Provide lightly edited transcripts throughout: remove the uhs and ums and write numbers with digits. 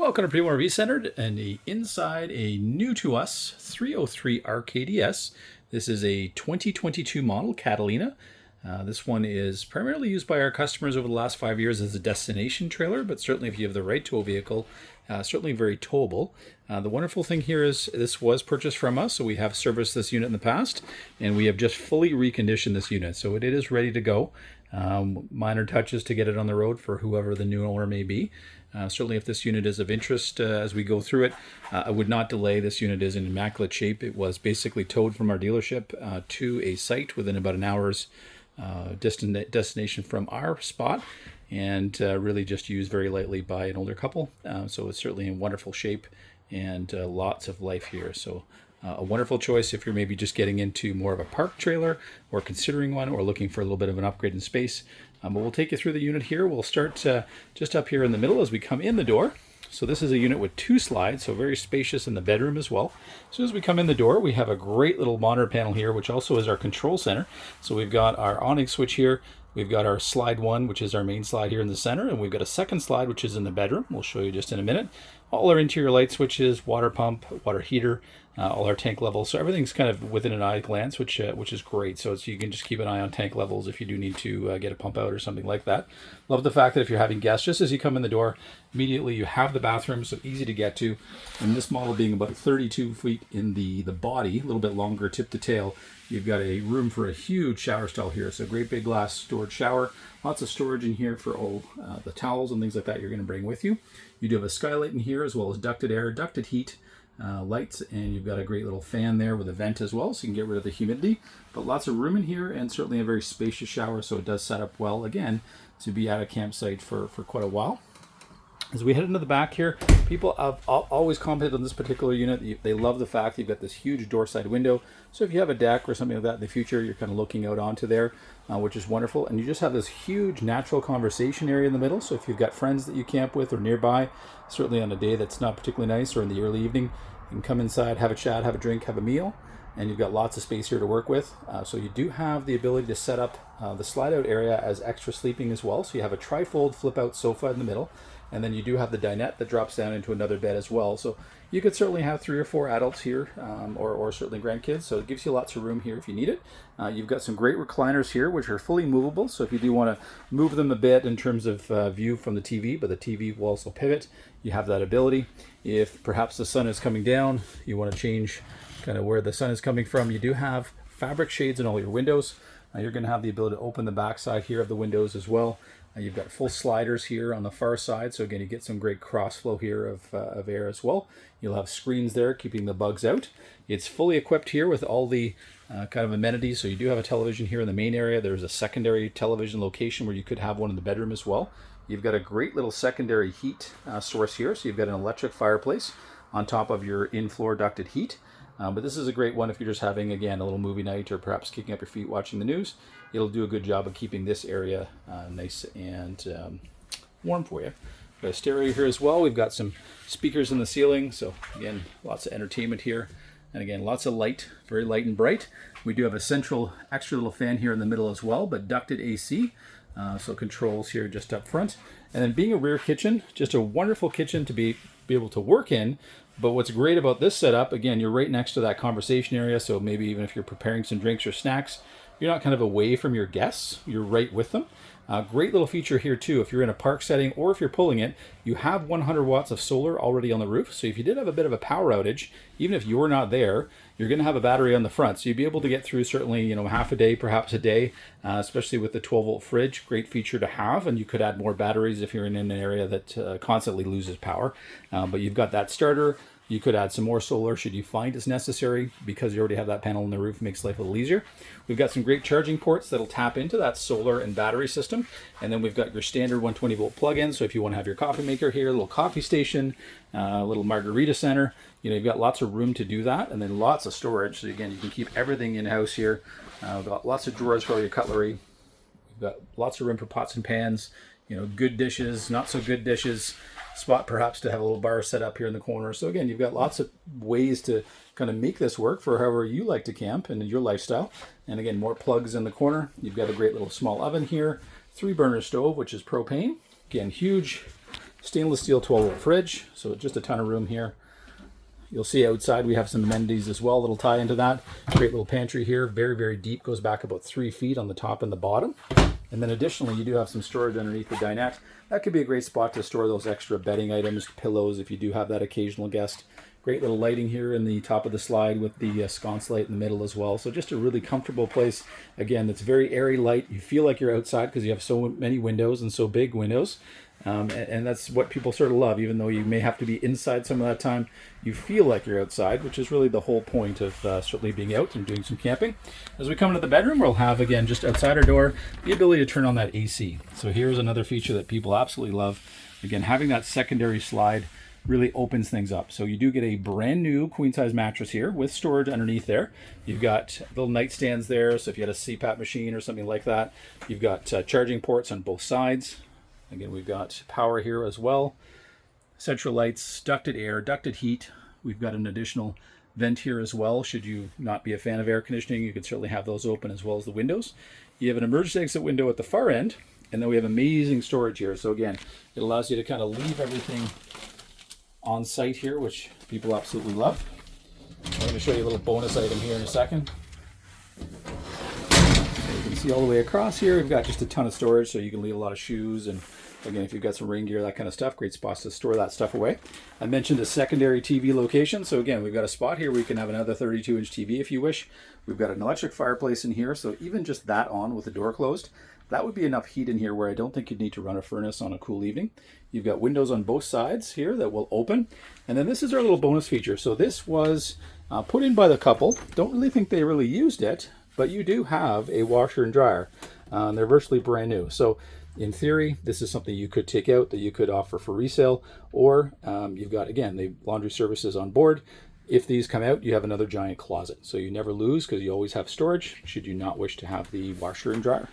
Welcome to Pre-War Centered, and inside a new to us 303 RKS. This is a 2022 model Catalina. This one is primarily used by our customers over the last 5 years as a destination trailer, but certainly if you have the right tow vehicle, certainly very towable. The wonderful thing here is this was purchased from us, so we have serviced this unit in the past, and we have just fully reconditioned this unit, so it is ready to go. Minor touches to get it on the road for whoever the new owner may be. Certainly if this unit is of interest as we go through it, I would not delay. This unit is in immaculate shape. It was basically towed from our dealership to a site within about an hour's destination from our spot, and really just used very lightly by an older couple. So it's certainly in wonderful shape and lots of life here. So a wonderful choice if you're maybe just getting into more of a park trailer or considering one or looking for a little bit of an upgrade in space. But we'll take you through the unit here. We'll start just up here in the middle as we come in the door. So this is a unit with 2 slides, so very spacious in the bedroom as well. As soon as we come in the door, we have a great little monitor panel here, which also is our control center. So we've got our awning switch here. We've got our slide 1, which is our main slide here in the center, and we've got a second slide, which is in the bedroom. We'll show you just in a minute. All our interior light switches, water pump, water heater, all our tank levels. So everything's kind of within an eye glance, which is great. So you can just keep an eye on tank levels if you do need to get a pump out or something like that. Love the fact that if you're having guests, just as you come in the door, immediately you have the bathroom, so easy to get to. And this model being about 32 feet in the body, a little bit longer tip to tail, you've got a room for a huge shower stall here. So great big glass storage shower. Lots of storage in here for all the towels and things like that you're going to bring with you. You do have a skylight in here as well as ducted air, ducted heat, lights, and you've got a great little fan there with a vent as well, so you can get rid of the humidity. But lots of room in here, and certainly a very spacious shower, so it does set up well, again, to be at a campsite for quite a while. As we head into the back here, people have always commented on this particular unit. They love the fact that you've got this huge door side window. So if you have a deck or something like that in the future, you're kind of looking out onto there, which is wonderful. And you just have this huge natural conversation area in the middle. So if you've got friends that you camp with or nearby, certainly on a day that's not particularly nice or in the early evening, you can come inside, have a chat, have a drink, have a meal, and you've got lots of space here to work with. So you do have the ability to set up the slide out area as extra sleeping as well. So you have a trifold flip out sofa in the middle. And then you do have the dinette that drops down into another bed as well. So you could certainly have 3 or 4 adults here, or certainly grandkids. So it gives you lots of room here if you need it. You've got some great recliners here, which are fully movable. So if you do want to move them a bit in terms of view from the TV, but the TV will also pivot, you have that ability. If perhaps the sun is coming down, you want to change kind of where the sun is coming from, you do have fabric shades in all your windows. You're going to have the ability to open the back side here of the windows as well. You've got full sliders here on the far side, so again, you get some great cross flow here of air as well. You'll have screens there keeping the bugs out. It's fully equipped here with all the kind of amenities, so you do have a television here in the main area. There's a secondary television location where you could have one in the bedroom as well. You've got a great little secondary heat source here, so you've got an electric fireplace on top of your in-floor ducted heat. But this is a great one if you're just having, again, a little movie night or perhaps kicking up your feet watching the news. It'll do a good job of keeping this area nice and warm for you. Got a stereo here as well. We've got some speakers in the ceiling. So again, lots of entertainment here. And again, lots of light, very light and bright. We do have a central extra little fan here in the middle as well, but ducted AC. So controls here just up front. And then being a rear kitchen, just a wonderful kitchen to be able to work in. But what's great about this setup, again, you're right next to that conversation area. So maybe even if you're preparing some drinks or snacks, you're not kind of away from your guests. You're right with them. Great little feature here too. If you're in a park setting or if you're pulling it, you have 100 watts of solar already on the roof. So if you did have a bit of a power outage, even if you're not there, you're going to have a battery on the front. So you'd be able to get through certainly, half a day, perhaps a day, especially with the 12-volt fridge. Great feature to have. And you could add more batteries if you're in an area that constantly loses power. But you've got that starter. You could add some more solar should you find it's necessary, because you already have that panel on the roof. Makes life a little easier. We've got some great charging ports that'll tap into that solar and battery system. And then we've got your standard 120-volt plug-in. So if you want to have your coffee maker here, a little coffee station, a little margarita center, you've got lots of room to do that. And then lots of storage. So again, you can keep everything in-house here. We've got lots of drawers for all your cutlery. We've got lots of room for pots and pans, good dishes, not so good dishes. Spot perhaps to have a little bar set up here in the corner. So again, you've got lots of ways to kind of make this work for however you like to camp and your lifestyle. And again, more plugs in the corner. You've got a great little small oven here, 3-burner stove, which is propane. Again, huge Stainless steel 12-volt fridge, so just a ton of room here. You'll see outside we have some amenities as well that'll tie into that. Great little pantry here, very, very deep, goes back about 3 feet on the top and the bottom. And then additionally, you do have some storage underneath the dinette. That could be a great spot to store those extra bedding items, pillows, if you do have that occasional guest. Great little lighting here in the top of the slide with the sconce light in the middle as well. So just a really comfortable place. Again, it's very airy light. You feel like you're outside because you have so many windows and so big windows. And that's what people sort of love, even though you may have to be inside some of that time, you feel like you're outside, which is really the whole point of certainly being out and doing some camping. As we come into the bedroom, we'll have, again, just outside our door, the ability to turn on that AC. So here's another feature that people absolutely love. Again, having that secondary slide really opens things up. So you do get a brand new queen size mattress here with storage underneath there. You've got little nightstands there, so if you had a CPAP machine or something like that, you've got charging ports on both sides. Again, we've got power here as well. Central lights, ducted air, ducted heat. We've got an additional vent here as well. Should you not be a fan of air conditioning, you can certainly have those open as well as the windows. You have an emergency exit window at the far end, and then we have amazing storage here. So again, it allows you to kind of leave everything on site here, which people absolutely love. I'm going to show you a little bonus item here in a second. You can see all the way across here, we've got just a ton of storage, so you can leave a lot of shoes, and again, if you've got some rain gear, that kind of stuff, great spots to store that stuff away. I mentioned a secondary TV location, so again, we've got a spot here where you can have another 32-inch TV if you wish. We've got an electric fireplace in here, so even just that on with the door closed, that would be enough heat in here where I don't think you'd need to run a furnace on a cool evening. You've got windows on both sides here that will open. And then this is our little bonus feature. So this was put in by the couple. Don't really think they really used it, but you do have a washer and dryer. They're virtually brand new. So in theory, this is something you could take out that you could offer for resale, or you've got, again, the laundry services on board. If these come out, you have another giant closet. So you never lose because you always have storage should you not wish to have the washer and dryer.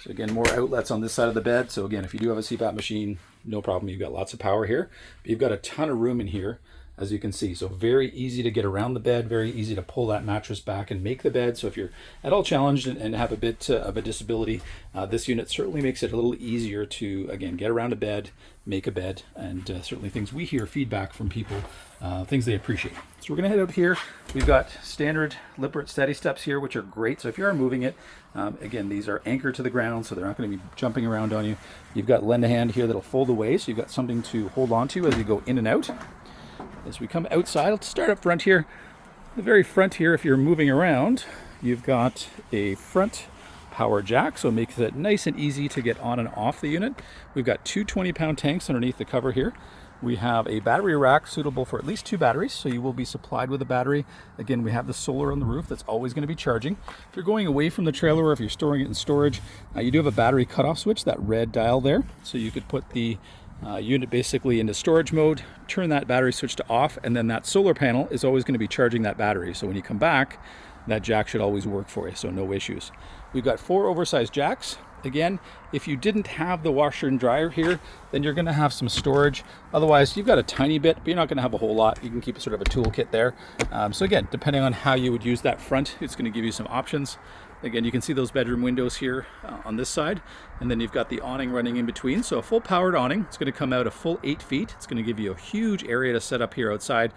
So again, more outlets on this side of the bed. So again, if you do have a CPAP machine, no problem. You've got lots of power here. But you've got a ton of room in here, as you can see. So very easy to get around the bed, very easy to pull that mattress back and make the bed. So if you're at all challenged and have a bit of a disability, this unit certainly makes it a little easier to, again, get around a bed, make a bed, and certainly things we hear feedback from people, things they appreciate. So we're gonna head out here. We've got standard Lippert steady steps here, which are great. So if you are moving it, again, these are anchored to the ground, so they're not gonna be jumping around on you. You've got lend a hand here that'll fold away, so you've got something to hold on to as you go in and out. As we come outside, let's start up front here. The very front here, if you're moving around, you've got a front power jack, so it makes it nice and easy to get on and off the unit. We've got two 20-pound tanks underneath the cover here. We have a battery rack suitable for at least 2 batteries, so you will be supplied with a battery. Again, we have the solar on the roof that's always going to be charging. If you're going away from the trailer or if you're storing it in storage, you do have a battery cutoff switch, that red dial there, so you could put the unit basically into storage mode, turn that battery switch to off, and then that solar panel is always going to be charging that battery. So when you come back, that jack should always work for you, so no issues. We've got 4 oversized jacks. Again, if you didn't have the washer and dryer here, then you're going to have some storage. Otherwise, you've got a tiny bit, but you're not going to have a whole lot. You can keep sort of a toolkit there. So again, depending on how you would use that front, it's going to give you some options. Again, you can see those bedroom windows here on this side, and then you've got the awning running in between. So a full powered awning, it's going to come out a full 8 feet. It's going to give you a huge area to set up here outside.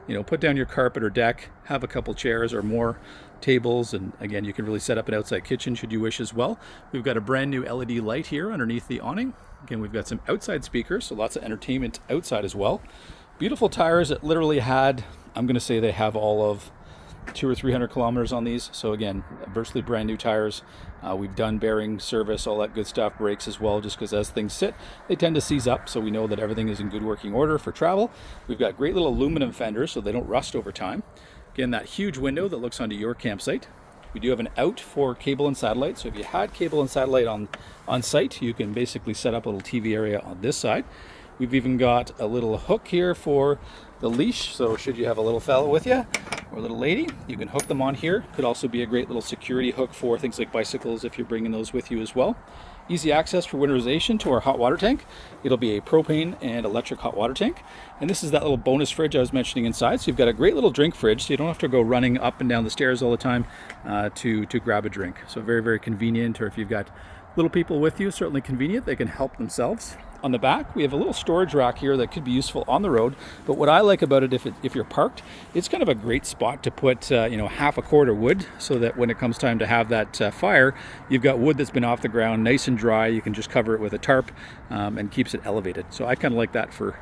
You know, put down your carpet or deck, have a couple chairs or more tables, and again, you can really set up an outside kitchen should you wish as well. We've got a brand new LED light here underneath the awning. Again, we've got some outside speakers, so lots of entertainment outside as well. Beautiful tires that literally had, I'm going to say they have all of 200 or 300 kilometers on these. So again, virtually brand new tires. We've done bearing service, all that good stuff, brakes as well, just because as things sit, they tend to seize up. So we know that everything is in good working order for travel. We've got great little aluminum fenders so they don't rust over time. Again, that huge window that looks onto your campsite. We do have an out for cable and satellite. So if you had cable and satellite on site, you can basically set up a little TV area on this side. We've even got a little hook here for the leash. So should you have a little fella with you or a little lady, you can hook them on here. Could also be a great little security hook for things like bicycles if you're bringing those with you as well. Easy access for winterization to our hot water tank. It'll be a propane and electric hot water tank. And this is that little bonus fridge I was mentioning inside. So you've got a great little drink fridge, so you don't have to go running up and down the stairs all the time to grab a drink. So very, very convenient. Or if you've got little people with you, certainly convenient. They can help themselves. On the back, we have a little storage rack here that could be useful on the road. But what I like about it, if you're parked, it's kind of a great spot to put, half a cord of wood, so that when it comes time to have that fire, you've got wood that's been off the ground, nice and dry. You can just cover it with a tarp and keeps it elevated. So I kind of like that for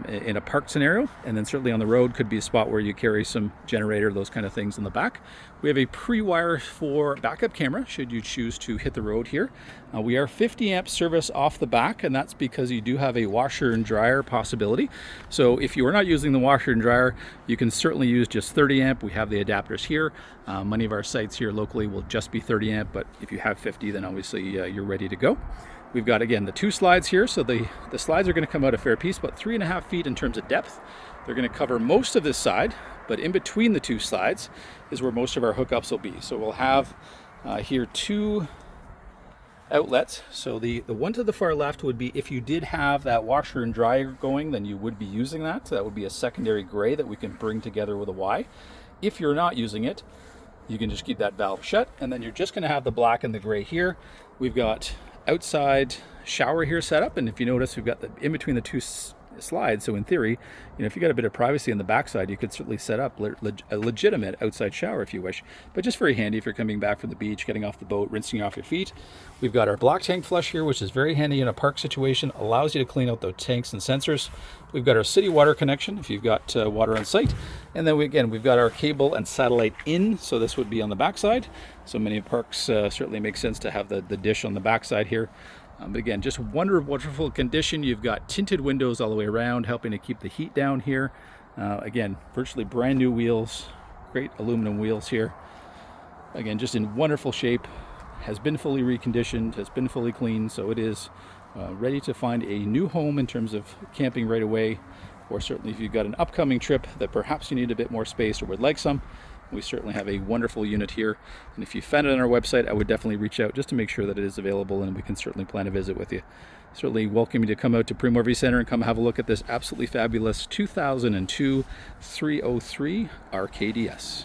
in a park scenario. And then certainly on the road could be a spot where you carry some generator, those kind of things in the back. We have a pre-wire for backup camera should you choose to hit the road here. We are 50 amp service off the back, and that's because you do have a washer and dryer possibility. So if you are not using the washer and dryer, you can certainly use just 30 amp. We have the adapters here. Many of our sites here locally will just be 30 amp, but if you have 50, then obviously you're ready to go. We've got, again, the 2 slides here. So the slides are going to come out a fair piece, about 3.5 feet in terms of depth. They're going to cover most of this side, but in between the 2 slides is where most of our hookups will be. So we'll have here 2 outlets. So the one to the far left would be if you did have that washer and dryer going, then you would be using that. So that would be a secondary gray that we can bring together with a Y. If you're not using it, you can just keep that valve shut, and then you're just going to have the black and the gray here. We've got outside shower here set up, and if you notice, we've got the in between the 2 slides. So in theory, if you got a bit of privacy on the backside, you could certainly set up a legitimate outside shower if you wish. But just very handy if you're coming back from the beach, getting off the boat, rinsing off your feet. We've got our block tank flush here, which is very handy in a park situation. Allows you to clean out the tanks and sensors. We've got our city water connection if you've got water on site. And then we've got our cable and satellite in. So this would be on the backside. So many parks certainly make sense to have the dish on the backside here. But again, just wonderful condition. You've got tinted windows all the way around, helping to keep the heat down here. Again, virtually brand new wheels, great aluminum wheels here. Again, just in wonderful shape, has been fully reconditioned, has been fully cleaned, so it is ready to find a new home in terms of camping right away, or certainly if you've got an upcoming trip that perhaps you need a bit more space or would like some. We certainly have a wonderful unit here, and if you found it on our website, I would definitely reach out just to make sure that it is available, and we can certainly plan a visit with you. Certainly welcome you to come out to Premier RV Center and come have a look at this absolutely fabulous 2002 303 RKS.